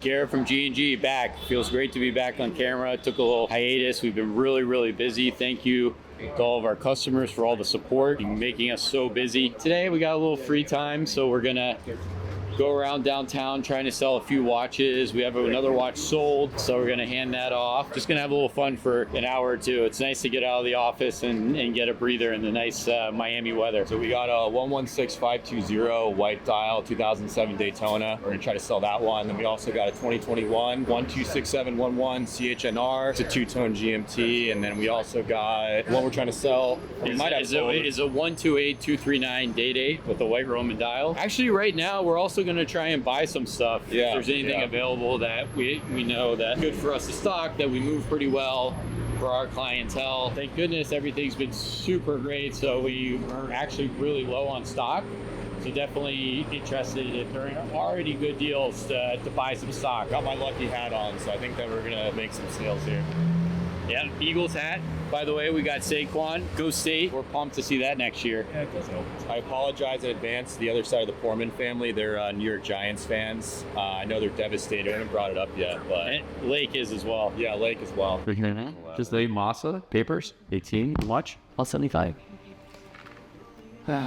Garrett from G&G back. Feels great to be back on camera. Took a little hiatus. We've been really busy. Thank you to all of our customers for all the support and making us so busy. Today we got a little free time, so we're gonna go around downtown trying to sell a few watches. We have another watch sold, so we're gonna hand that off. Just gonna have a little fun for an hour or two. It's nice to get out of the office and get a breather in the nice Miami weather. So we got a 116520 white dial 2007 Daytona. We're gonna try to sell that one. Then we also got a 2021 126711 CHNR. It's a two-tone GMT. And then we also got one we're trying to sell. Is a 128239 day date with the white Roman dial. Actually, right now we're also going to try and buy some stuff. If there's anything available that we know that good for us to stock, that we move pretty well for our clientele. Thank goodness everything's been super great, so we are actually really low on stock. So definitely interested if there are already good deals to buy some stock. Got my lucky hat on, so I think that we're gonna make some sales here. Yeah, Eagles hat. By the way, we got Saquon. Go State. We're pumped to see that next year. Yeah, it doesn't open. I apologize in advance to the other side of the Foreman family. They're New York Giants fans. I know they're devastated. I haven't brought it up yet, but And Lake is as well. Yeah, Lake as well. Just the Massa papers, 18, much? 175. I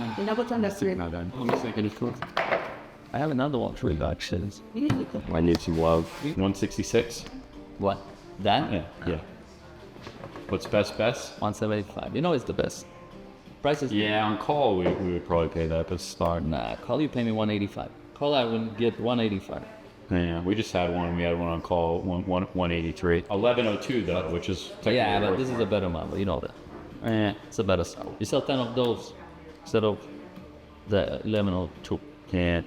have another one for you actually. My native love 166. What? That? Yeah. What's best? 175. You know it's the best. Prices? Yeah, on call we would probably pay that, but stock. Nah, call you pay me 185. Call I wouldn't get 185. Yeah, we just had one. We had one on call, 183. 1102 though, which is Yeah, but this is a better model. You know that. It's a better style. You sell 10 of those instead of the 1102. Yeah.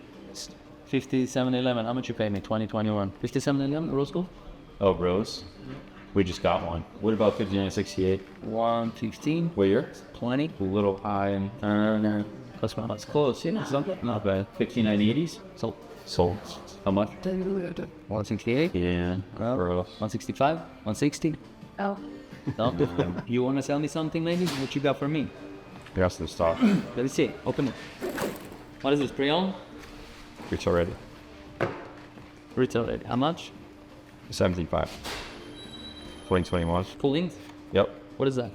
50, 7, 11. How much you pay me? 20, 21. 50, 7, 11. Rose gold? Oh, Rose. We just got one. What about 5968? 115. What year? 20. A little high and No. That's close. You know, something. not bad. 5980s? So, Sold. How much? 168. Yeah. Rose. 165. 160. Oh. No? You want to sell me something maybe? What you got for me? The rest of the stock. Let me see. Open it. What is this? Pre-owned? It's already Retail ready. How much? 75. 2021. Full length? Yep. What is that?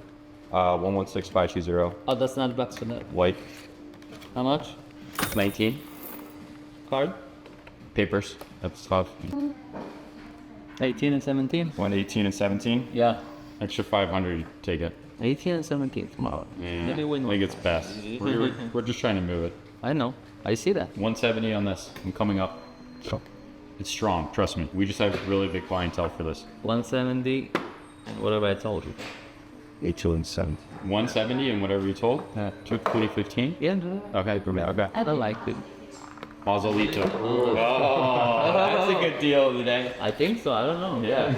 116520. Oh, that's not bucks for that. White. How much? 19. Card? Papers. That's tough. 18 and 17? 118 and 17. Yeah. Extra 500. Take it. 18 and 17. Come on. Yeah. Let me win I one. think it's best. We're just trying to move it. I know. I see that. 170 on this. I'm coming up. It's strong. Trust me. We just have really big clientele for this. 170. And whatever I told you. 82 and 7. 170 and whatever you told. 2015. Yeah. Okay. Okay. I don't like it. Mazzolito. Oh, that's a good deal today. I think so. I don't know. Yeah.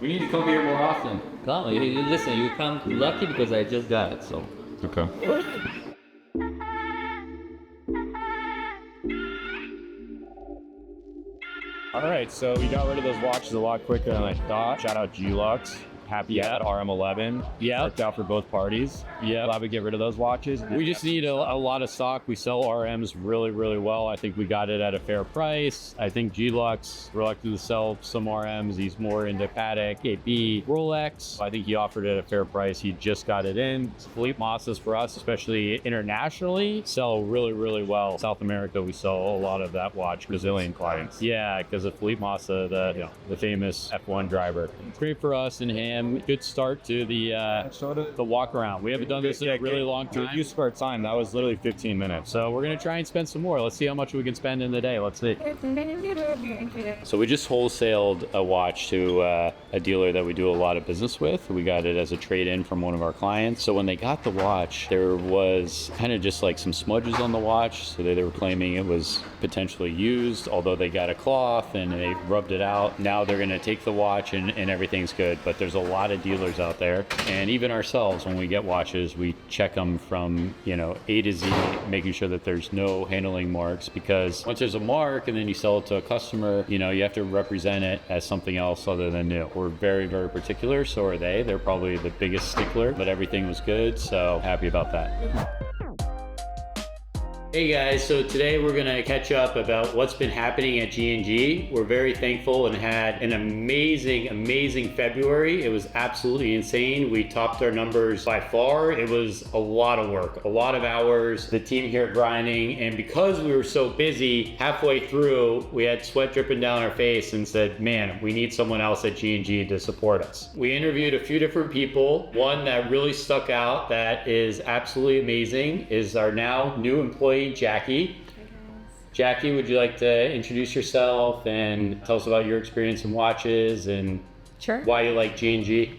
We need to come here more often. Come. You listen. You come lucky because I just got it. So. Okay. All right, so we got rid of those watches a lot quicker than I thought. Shout out G-Lux. Happy at RM11. Yeah. Worked out for both parties. Yeah. Glad we get rid of those watches. We just need a lot of stock. We sell RMs really well. I think we got it at a fair price. I think G-Lux reluctant to sell some RMs. He's more into Patek, AP, Rolex. I think he offered it at a fair price. He just got it in. Philippe Massas for us, especially internationally, sell really well. South America, we sell a lot of that watch. Brazilian clients. Yeah, because of Philippe Massa, the famous F1 driver. Great for us and him. Good start to the walk around. We haven't done this in a really long time. You spare time. That was literally 15 minutes. So we're gonna try and spend some more. Let's see how much we can spend in the day. Let's see. So we just wholesaled a watch to a dealer that we do a lot of business with. We got it as a trade-in from one of our clients. So when they got the watch, there was kind of just like some smudges on the watch. So they were claiming it was potentially used, although they got a cloth and they rubbed it out. Now they're gonna take the watch and everything's good. But there's a lot of dealers out there, and even ourselves, when we get watches, we check them from A to Z, making sure that there's no handling marks, because once there's a mark and then you sell it to a customer, you have to represent it as something else other than new. We're very particular, so are they. They're probably the biggest stickler, but everything was good, so happy about that. Hey guys, so today we're gonna catch up about what's been happening at G&G. We're very thankful and had an amazing February. It was absolutely insane. We topped our numbers by far. It was a lot of work, a lot of hours. The team here grinding, and because we were so busy, halfway through, we had sweat dripping down our face and said, man, we need someone else at G&G to support us. We interviewed a few different people. One that really stuck out that is absolutely amazing is our now new employee, Jackie. Jackie, would you like to introduce yourself and tell us about your experience in watches and Sure. why you like G&G?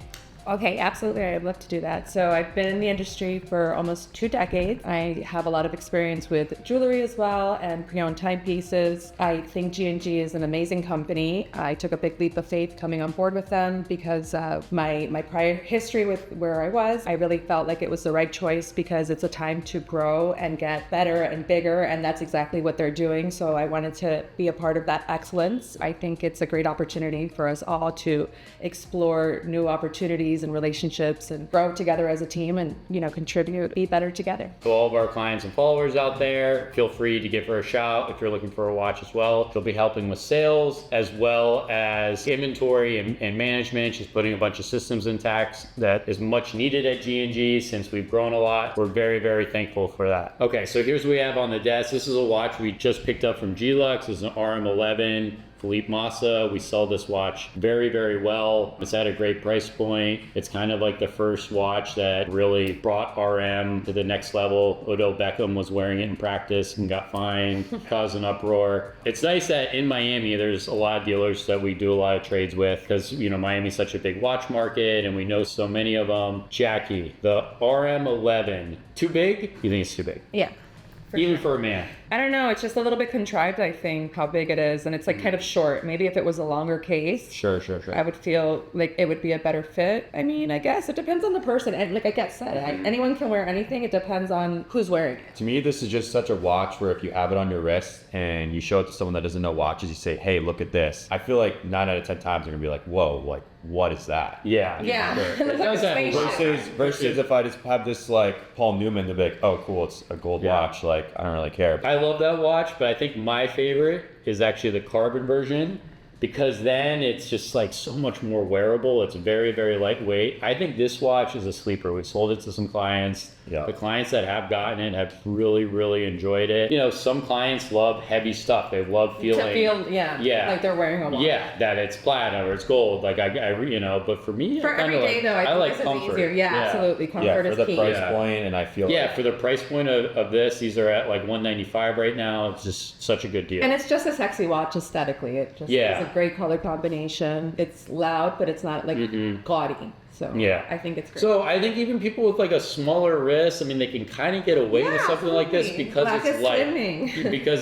Okay, absolutely. I'd love to do that. So I've been in the industry for almost 2 decades. I have a lot of experience with jewelry as well and pre-owned timepieces. I think G&G is an amazing company. I took a big leap of faith coming on board with them because of my prior history with where I was. I really felt like it was the right choice because it's a time to grow and get better and bigger, and that's exactly what they're doing. So I wanted to be a part of that excellence. I think it's a great opportunity for us all to explore new opportunities and relationships and grow together as a team and, contribute, be better together. To all of our clients and followers out there, feel free to give her a shout if you're looking for a watch as well. She'll be helping with sales as well as inventory and management. She's putting a bunch of systems intact that is much needed at G&G since we've grown a lot. We're very thankful for that. Okay, so here's what we have on the desk. This is a watch we just picked up from G-Lux. It's an RM11. Philippe Massa. We sell this watch very well. It's at a great price point. It's kind of like the first watch that really brought RM to the next level. Odell Beckham was wearing it in practice and got fined, caused an uproar. It's nice that in Miami, there's a lot of dealers that we do a lot of trades with because, Miami's such a big watch market and we know so many of them. Jackie, the RM11, too big? You think it's too big? Yeah. Even for a man. I don't know. It's just a little bit contrived, I think, how big it is. And it's like kind of short. Maybe if it was a longer case, Sure. I would feel like it would be a better fit. I mean, I guess it depends on the person. And like I said, anyone can wear anything. It depends on who's wearing it. To me, this is just such a watch where if you have it on your wrist and you show it to someone that doesn't know watches, you say, hey, look at this. I feel like 9 out of 10 times they're gonna be like, whoa, like, what is that? Yeah. Yeah. It does have Versus if I just have this like Paul Newman, they'll be like, oh, cool, it's a gold watch. Like, I don't really care. I love that watch, but I think my favorite is actually the carbon version because then it's just like so much more wearable. It's very lightweight. I think this watch is a sleeper. We've sold it to some clients. Yeah. The clients that have gotten it have really enjoyed it. Some clients love heavy stuff. They love feeling. To feel, like they're wearing a watch. Yeah, that it's platinum or it's gold. Like but for me, For every day though, I think like this comfort. is easier. Yeah, absolutely. Comfort for is the key. price point, and I feel For the price point of this, these are at like $195 right now. It's just such a good deal. And it's just a sexy watch aesthetically. It just is a great color combination. It's loud, but it's not like gaudy. So I think it's great. So I think even people with like a smaller wrist, I mean, they can kind of get away with something like this because Black it's is light. slimming. Because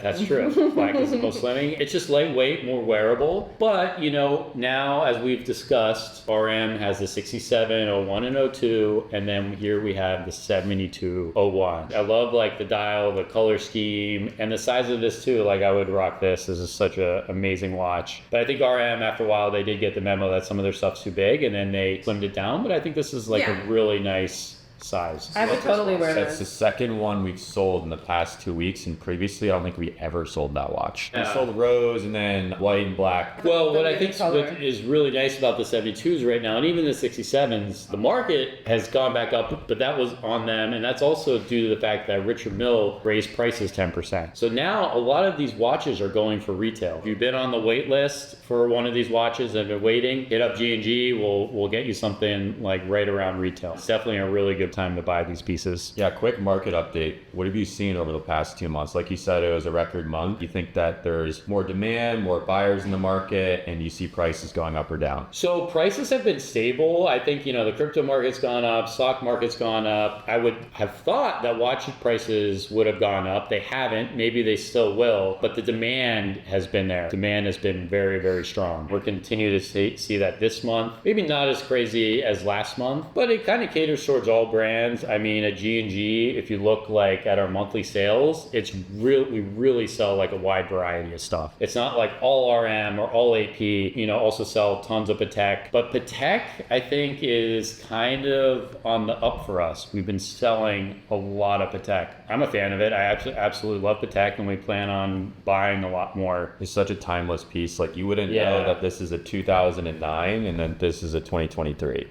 that's true. Black is the most slimming. It's just lightweight, more wearable. But now as we've discussed, RM has the 67, 01, and 02, and then here we have the 72, 01. I love like the dial, the color scheme, and the size of this too. Like I would rock this. This is such an amazing watch. But I think RM, after a while, they did get the memo that some of their stuff's too big, and then they slimmed it down. But I think this is like a really nice size. I would totally wear That's the this. second one we've sold in the past 2 weeks, and previously I don't think we ever sold that watch. Yeah. We sold rose and then white and black. Well, what I think color. what is really nice about the 72s right now, and even the 67s, the market has gone back up, but that was on them, and that's also due to the fact that Richard Mille raised prices 10%. So now a lot of these watches are going for retail. If you've been on the wait list for one of these watches and been waiting, hit up G&G. We'll get you something like right around retail. It's definitely a really good time to buy these pieces. Yeah, quick market update. What have you seen over the past 2 months? Like you said, it was a record month. You think that there's more demand, more buyers in the market, and you see prices going up or down? So prices have been stable. I think, the crypto market's gone up, stock market's gone up. I would have thought that watch prices would have gone up. They haven't. Maybe they still will, but the demand has been there. Demand has been very strong. We're continuing to see that this month. Maybe not as crazy as last month, but it kind of caters towards all brands. brands. I mean, at G&G, if you look like at our monthly sales, we really sell like a wide variety of stuff. It's not like all RM or all AP, you know, also sell tons of Patek. But Patek, I think, is kind of on the up for us. We've been selling a lot of Patek. I'm a fan of it. I absolutely love Patek, and we plan on buying a lot more. It's such a timeless piece. Like, you wouldn't know that this is a 2009 and then this is a 2023.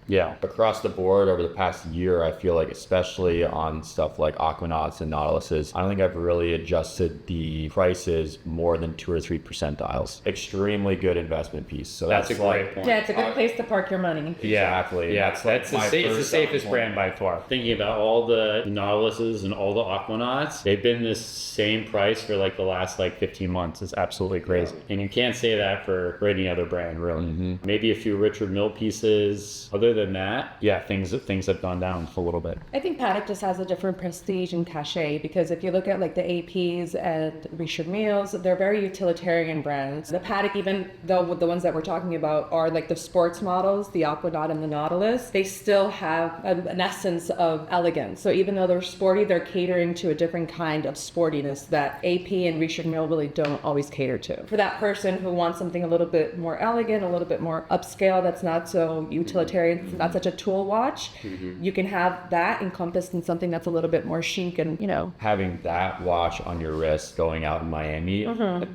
Yeah. Across the board over the past year, I feel like, especially on stuff like Aquanauts and Nautiluses, I don't think I've really adjusted the prices more than 2 or 3 percentiles. Extremely good investment piece. So That's a great point. Yeah, it's a good place to park your money. Exactly. Yeah, That's it's the safest point. brand by far. Thinking about all the Nautiluses and all the Aquanauts, they've been the same price for like the last like 15 months. It's absolutely crazy. And you can't say that for any other brand, really. Maybe a few Richard Mille pieces. Other than that, yeah, things have gone down a little bit. I think Patek just has a different prestige and cachet, because if you look at like the APs and Richard Mille's, they're very utilitarian brands. The Patek, even though the ones that we're talking about are like the sports models, the Aquanaut and the Nautilus, they still have an essence of elegance. So even though they're sporty, they're catering to a different kind of sportiness that AP and Richard Mille really don't always cater to. For that person who wants something a little bit more elegant, a little bit more upscale, that's not so utilitarian, not such a tool watch, you can have that encompassed in something that's a little bit more chic and, you know. Having that watch on your wrist going out in Miami,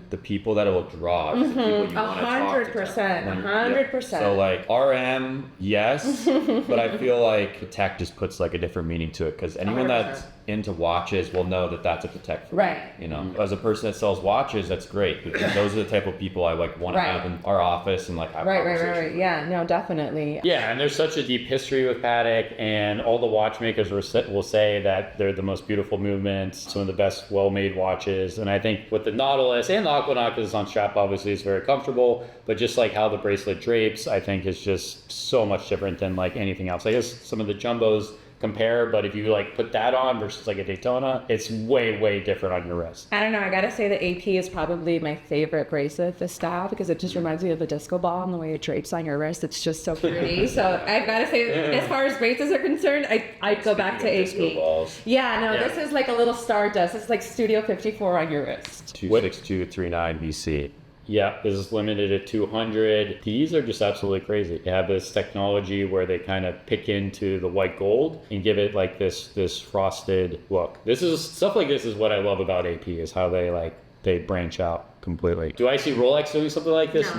the people that it will draw, the people you want to talk to. 100%. So like RM, yes, but I feel like Patek just puts like a different meaning to it, because anyone 100%. that's into watches will know that that's a Patek for Right. me, you know. As a person that sells watches, that's great, because those are the type of people I like want to have in our office and like have conversations. Right. Yeah, no, definitely. Yeah, and there's such a deep history with Patek, and all the watchmakers will say that they're the most beautiful movements, some of the best well-made watches. And I think with the Nautilus and the Aquanaut, because it's on strap, obviously it's very comfortable, but just like how the bracelet drapes, I think is just so much different than like anything else. I guess some of the jumbos compare, but if you like put that on versus like a Daytona, it's way different on your wrist. I don't know, I gotta say the AP is probably my favorite bracelet, the style, because it just reminds me of the disco ball and the way it drapes on your wrist. It's just so pretty. So I've gotta say, as far as bracelets are concerned, I'd go back to AP. Disco balls. This is like a little stardust. It's like Studio 54 on your wrist. 26239 BC. Yeah, this is limited at 200. These are just absolutely crazy. They have this technology where they kind of pick into the white gold and give it like this frosted look. This is stuff like this is what I love about AP, is how they branch out completely. Do I see Rolex doing something like this?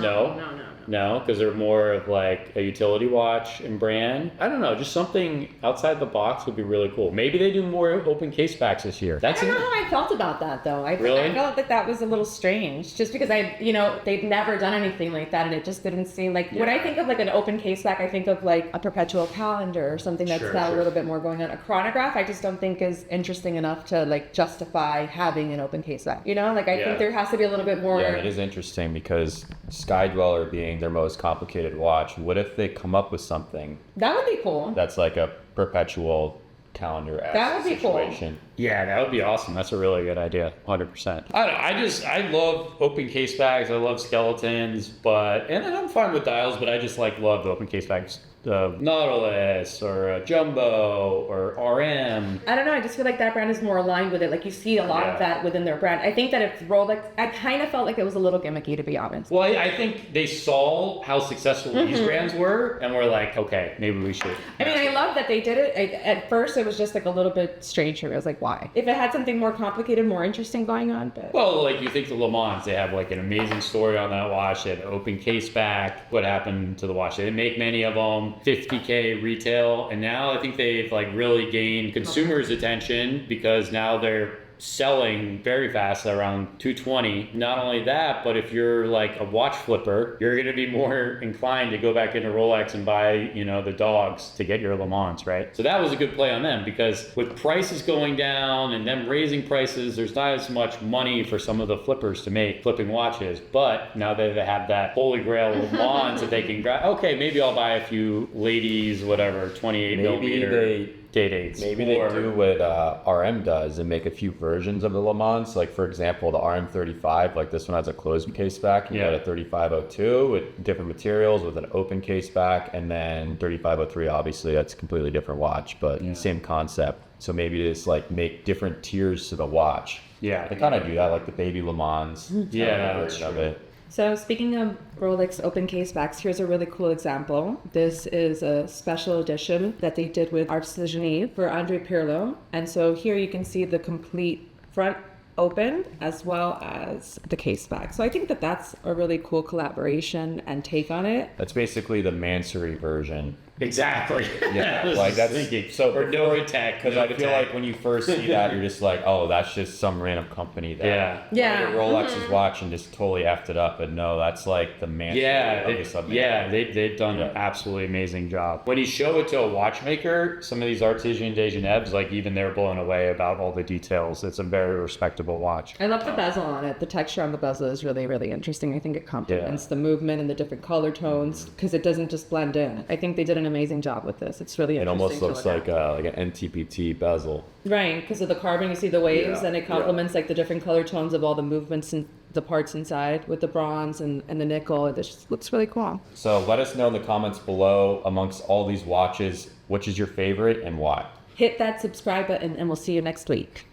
No, because they're more of like a utility watch and brand. I don't know, just something outside the box would be really cool. Maybe they do more open case backs this year. I don't know how I felt about that though. I felt like that was a little strange, just because they've never done anything like that, and it just didn't seem like, when I think of like an open case back, I think of like a perpetual calendar or something that's got a little bit more going on. A chronograph, I just don't think is interesting enough to like justify having an open case back. You know, like I think there has to be a little bit more. Yeah, it is interesting, because Sky Dweller being their most complicated watch, what if they come up with something that would be cool? That's like a perpetual calendar That would be situation. cool. Yeah, that would be awesome. That's a really good idea. 100%. I love open case bags. I love skeletons, and I'm fine with dials, but I just love the open case bags. Nautilus or a Jumbo or RM. I don't know, I just feel like that brand is more aligned with it. Like you see a lot of that within their brand. I think that if Rolex, I kind of felt like it was a little gimmicky, to be honest. Well, I think they saw how successful these brands were, and were like, okay, maybe we should. I mean, I love that they did it. At first, it was just like a little bit strange for me. I was like, why? If it had something more complicated, more interesting going on, but... Well, like you think the Le Mans, they have like an amazing story on that watch. They have an open case back. What happened to the watch? They didn't make many of them. $50K retail, and now I think they've really gained consumers' attention, because now they're selling very fast at around 220. Not only that, but if you're like a watch flipper, you're going to be more inclined to go back into Rolex and buy, the dogs to get your Le Mans, right? So that was a good play on them, because with prices going down and them raising prices, there's not as much money for some of the flippers to make flipping watches. But now that they have that holy grail Le Mans that they can grab, okay, maybe I'll buy a few ladies, whatever, 28 millimeter. K-dates. Maybe they do what RM does and make a few versions of the Le Mans. Like, for example, the RM35, like this one has a closed case back. You got a 3502 with different materials with an open case back. And then 3503, obviously, that's a completely different watch, but same concept. So maybe just like make different tiers to the watch. Yeah. They kind of do that, like the baby Le Mans. Yeah, version of it. So speaking of Rolex open case backs, here's a really cool example. This is a special edition that they did with Artisanal for Andre Pirlo. And so here you can see the complete front open as well as the case back. So I think that that's a really cool collaboration and take on it. That's basically the Mansory version. Exactly. Yeah, like that's so. Or Novitech. Because I feel like when you first see that, you're just like, oh, that's just some random company that Yeah. Rolex's watch and just totally effed it up. But no, that's like the Mansory. They've done an absolutely amazing job. When you show it to a watchmaker, some of these Artisan Dejanebs, like even they're blown away about all the details. It's a very respectable watch. I love the bezel on it. The texture on the bezel is really, really interesting. I think it complements the movement and the different color tones because it doesn't just blend in. I think they did an amazing job with this. It's really It interesting. almost looks to look like an NTPT bezel. at. Right, because of the carbon, you see the waves, and it complements like the different color tones of all the movements and the parts inside with the bronze and the nickel. It just looks really cool. So let us know in the comments below, amongst all these watches, which is your favorite and why? Hit that subscribe button, and we'll see you next week.